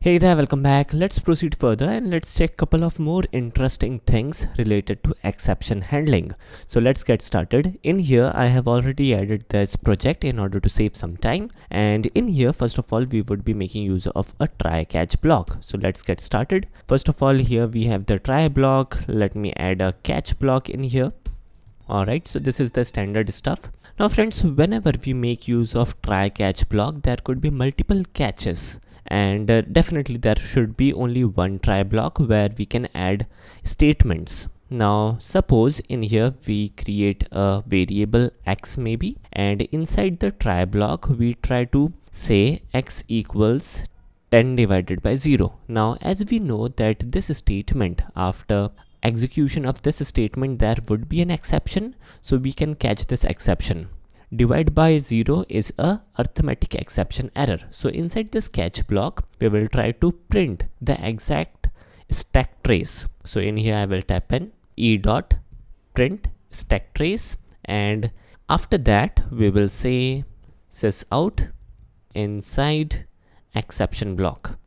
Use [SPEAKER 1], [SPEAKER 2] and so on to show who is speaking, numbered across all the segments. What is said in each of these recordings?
[SPEAKER 1] Hey there, welcome back. Let's proceed further and let's check a couple of more interesting things related to exception handling. So let's get started. In here, I have already added this project in order to save some time. And in here, first of all, we would be making use of a try catch block. So let's get started. First of all, here we have the try block. Let me add a catch block in here. Alright, so this is the standard stuff. Now friends, whenever we make use of try catch block, there could be multiple catches. And definitely there should be only one try block where we can add statements. Now suppose in here we create a variable x maybe, and inside the try block we try to say x equals 10 divided by 0. Now as we know that this statement, after execution of this statement there would be an exception, so we can catch this exception. Divide by 0 is a arithmetic exception error. So inside this catch block, we will try to print the exact stack trace. So in here I will type in e.print stack trace, and after that we will say sysout inside exception block.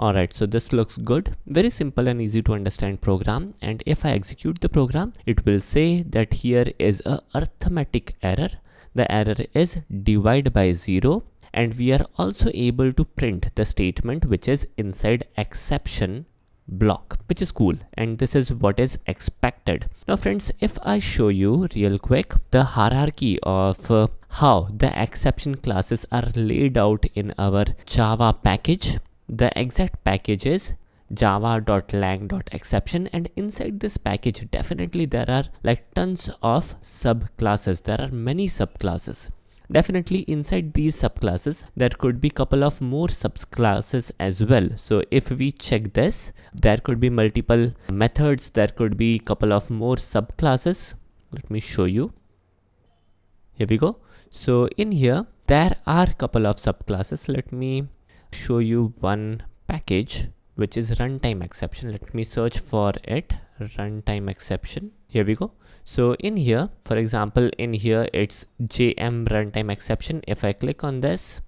[SPEAKER 1] Alright, so this looks good. Very simple and easy to understand program. And if I execute the program, it will say that here is a arithmetic error. The error is divide by 0. And we are also able to print the statement which is inside exception block, which is cool. And this is what is expected. Now friends, if I show you real quick the hierarchy of how the exception classes are laid out in our Java package. The exact package is java.lang.exception, and inside this package definitely there are like tons of subclasses. There are many subclasses. Definitely inside these subclasses there could be couple of more subclasses as well. So if we check this, there could be multiple methods, there could be couple of more subclasses. Let me show you. Here we go. So in here there are couple of subclasses. Let me show you one package which is runtime exception. Let me search for it, runtime exception. Here we go. So in here, for example, in here it's jm runtime exception. If I click on this,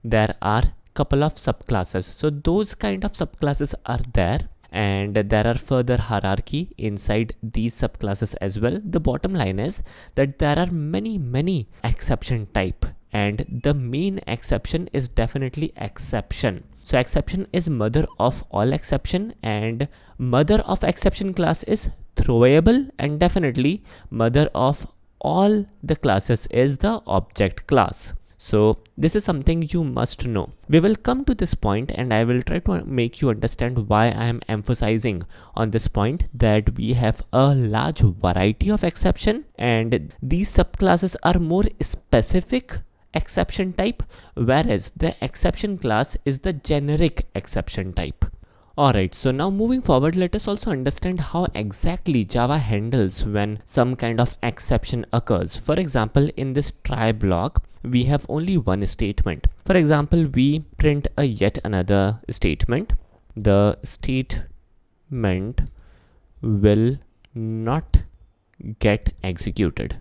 [SPEAKER 1] there are couple of subclasses. So those kind of subclasses are there, and there are further hierarchy inside these subclasses as well. The bottom line is that there are many exception type, and the main exception is definitely exception. So exception is mother of all exception, and mother of exception class is throwable, and definitely mother of all the classes is the object class. So this is something you must know. We will come to this point and I will try to make you understand why I am emphasizing on this point, that we have a large variety of exception and these subclasses are more specific exception type, whereas the exception class is the generic exception type. Alright, so now moving forward, let us also understand how exactly Java handles when some kind of exception occurs. For example, in this try block, we have only one statement. For example, we print a yet another statement. The statement will not get executed.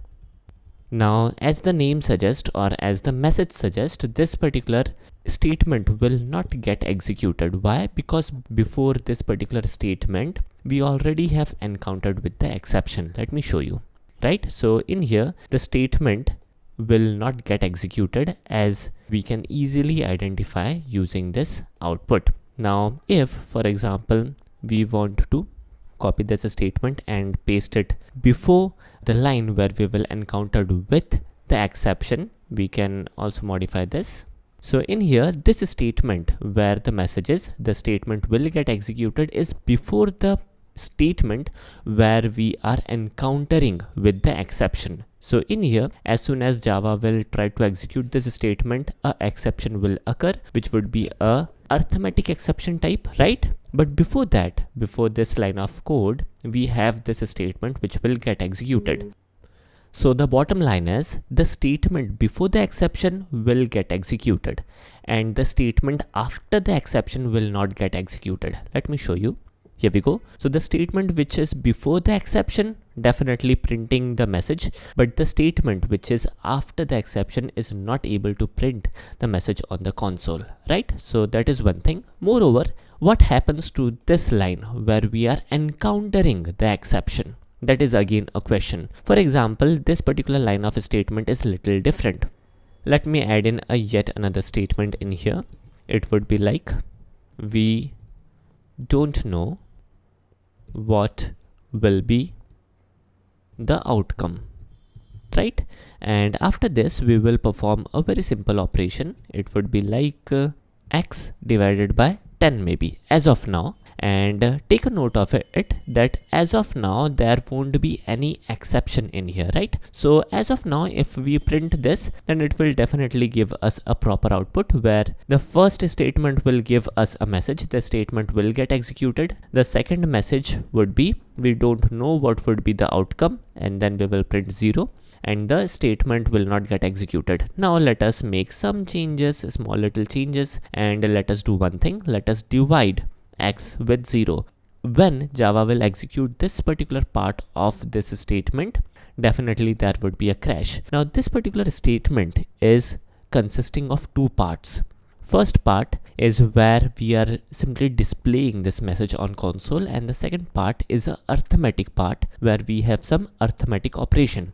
[SPEAKER 1] Now, as the name suggests or as the message suggests, this particular statement will not get executed. Why? Because before this particular statement, we already have encountered with the exception. Let me show you. Right? So in here, the statement will not get executed, as we can easily identify using this output. Now, if, for example, we want to copy this statement and paste it before the line where we will encounter with the exception, we can also modify this. So in here, this statement where the message is the statement will get executed is before the statement where we are encountering with the exception. So in here, as soon as Java will try to execute this statement, a exception will occur, which would be a arithmetic exception type, right? But before that, before this line of code, we have this statement which will get executed. So the bottom line is the statement before the exception will get executed, and the statement after the exception will not get executed. Let me show you. Here we go. So the statement which is before the exception, definitely printing the message, but the statement which is after the exception is not able to print the message on the console, right? So that is one thing. Moreover, what happens to this line where we are encountering the exception? That is again a question. For example, this particular line of a statement is little different. Let me add in a yet another statement in here. It would be like, we don't know what will be the outcome, right? And after this we will perform a very simple operation. It would be like x divided by 10 maybe as of now, and take a note of it that as of now there won't be any exception in here, right? So as of now, if we print this, then it will definitely give us a proper output where the first statement will give us a message, the statement will get executed. The second message would be, we don't know what would be the outcome, and then we will print 0. And the statement will not get executed. Now let us make some changes, small little changes, and let us do one thing. Let us divide x with 0. When Java will execute this particular part of this statement, definitely there would be a crash. Now this particular statement is consisting of two parts. First part is where we are simply displaying this message on console, and the second part is a arithmetic part where we have some arithmetic operation.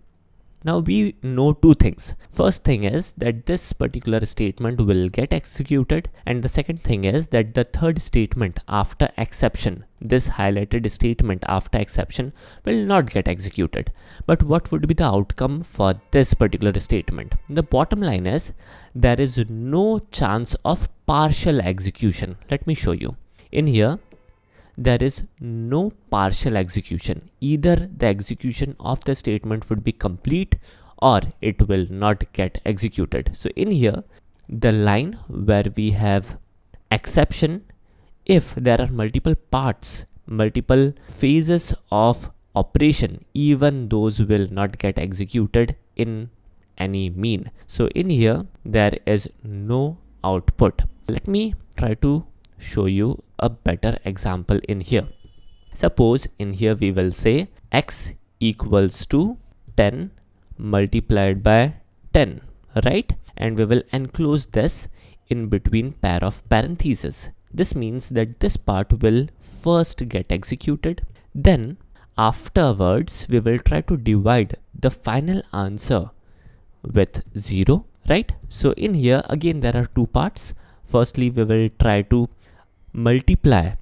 [SPEAKER 1] Now we know two things. First thing is that this particular statement will get executed, and the second thing is that the third statement after exception, this highlighted statement after exception, will not get executed. But what would be the outcome for this particular statement? The bottom line is there is no chance of partial execution. Let me show you. In here, there is no partial execution. Either the execution of the statement would be complete or it will not get executed. So in here, the line where we have exception, if there are multiple parts, multiple phases of operation, even those will not get executed in any mean. So in here, there is no output. Let me try to show you a better example in here. Suppose in here we will say x equals to 10 multiplied by 10, right? And we will enclose this in between pair of parentheses. This means that this part will first get executed, then afterwards we will try to divide the final answer with 0, right? So in here again there are two parts. Firstly, we will try to multiply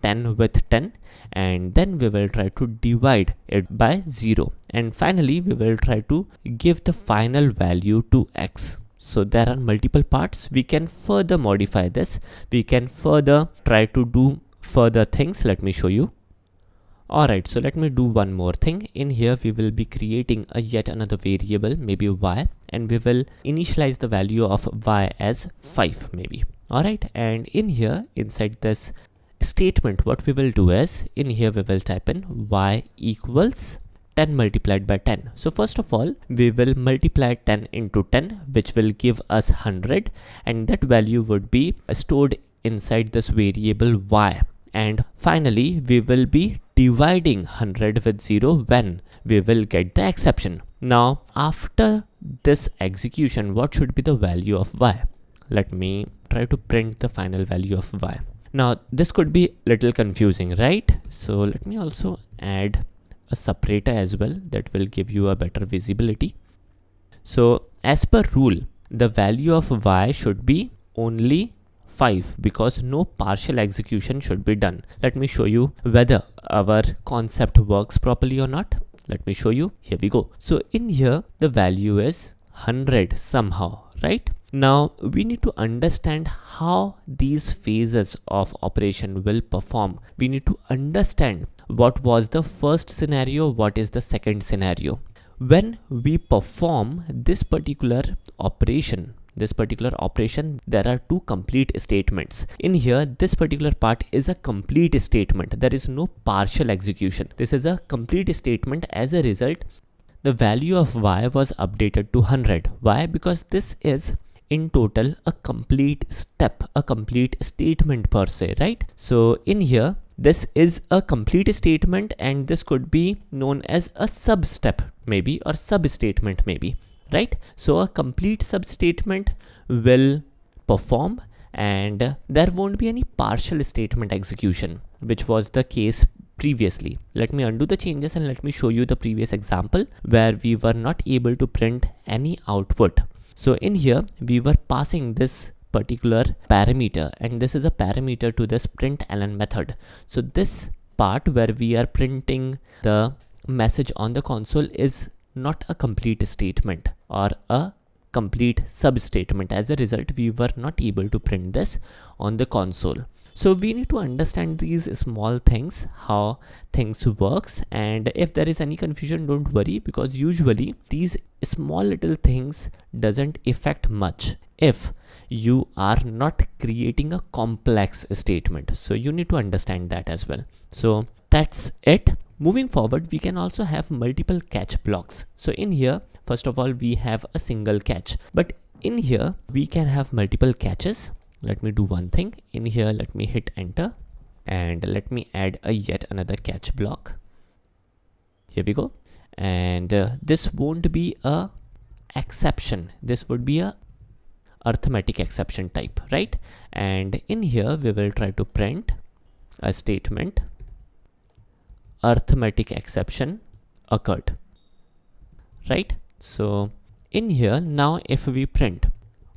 [SPEAKER 1] 10 with 10, and then we will try to divide it by 0, and finally we will try to give the final value to x. So there are multiple parts. We can further modify this. We can further try to do further things. Let me show you. Alright, so let me do one more thing. In here we will be creating a yet another variable, maybe y, and we will initialize the value of y as 5 maybe. Alright, and in here inside this statement, what we will do is, in here we will type in y equals 10 multiplied by 10. So first of all, we will multiply 10 into 10, which will give us 100, and that value would be stored inside this variable y. And finally, we will be dividing 100 with 0 when we will get the exception. Now, after this execution, what should be the value of y? Let me try to print the final value of y. Now, this could be little confusing, right? So let me also add a separator as well that will give you a better visibility. So as per rule, the value of y should be only 5 because no partial execution should be done. Let me show you whether our concept works properly or not. Let me show you. Here we go. So in here, the value is 100 somehow, right? Now we need to understand how these phases of operation will perform. We need to understand what was the first scenario, what is the second scenario. When we perform this particular operation, there are two complete statements. In here, this particular part is a complete statement. There is no partial execution. This is a complete statement. As a result, the value of y was updated to 100. Why? Because this is in total a complete step, a complete statement per se, right? So in here, this is a complete statement, and this could be known as a sub-step maybe, or sub-statement maybe, right? So a complete sub-statement will perform, and there won't be any partial statement execution, which was the case previously. Let me undo the changes and let me show you the previous example where we were not able to print any output. So in here we were passing this particular parameter, and this is a parameter to this println method. So this part where we are printing the message on the console is not a complete statement or a complete sub-statement. As a result, we were not able to print this on the console. So we need to understand these small things, how things works, and if there is any confusion, don't worry, because usually these small little things doesn't affect much if you are not creating a complex statement. So you need to understand that as well. So that's it. Moving forward, we can also have multiple catch blocks. So in here, first of all, we have a single catch, but in here we can have multiple catches. Let me do one thing. In here, let me hit enter and let me add a yet another catch block. Here we go. And this won't be a exception. This would be a arithmetic exception type, right? And in here, we will try to print a statement, arithmetic exception occurred, right? So in here, now if we print,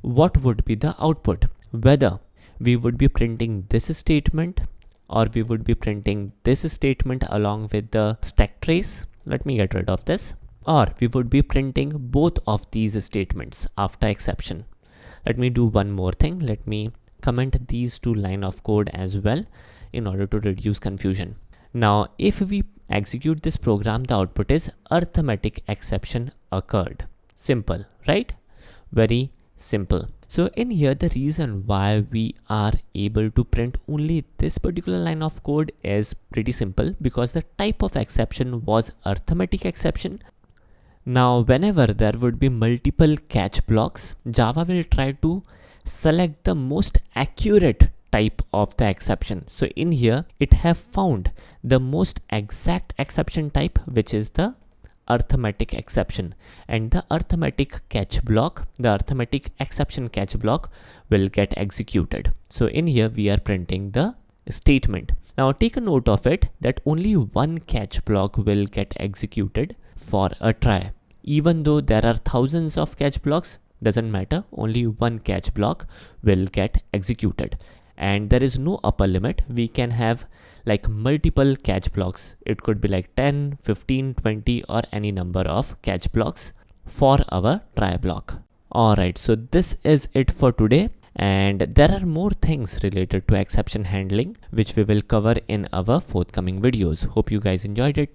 [SPEAKER 1] what would be the output? Whether we would be printing this statement or we would be printing this statement along with the stack trace. Let me get rid of this. Or we would be printing both of these statements after exception. Let me do one more thing. Let me comment these two lines of code as well in order to reduce confusion. Now, if we execute this program, the output is arithmetic exception occurred. Simple, right? Very simple. So in here, the reason why we are able to print only this particular line of code is pretty simple, because the type of exception was arithmetic exception. Now, whenever there would be multiple catch blocks, Java will try to select the most accurate type of the exception. So in here, it have found the most exact exception type, which is the arithmetic exception, and the arithmetic catch block, the arithmetic exception catch block will get executed. So in here we are printing the statement. Now take a note of it that only one catch block will get executed for a try. Even though there are thousands of catch blocks, doesn't matter, only one catch block will get executed. And there is no upper limit. We can have like multiple catch blocks. It could be like 10, 15, 20 or any number of catch blocks for our try block. Alright, so this is it for today. And there are more things related to exception handling, which we will cover in our forthcoming videos. Hope you guys enjoyed it.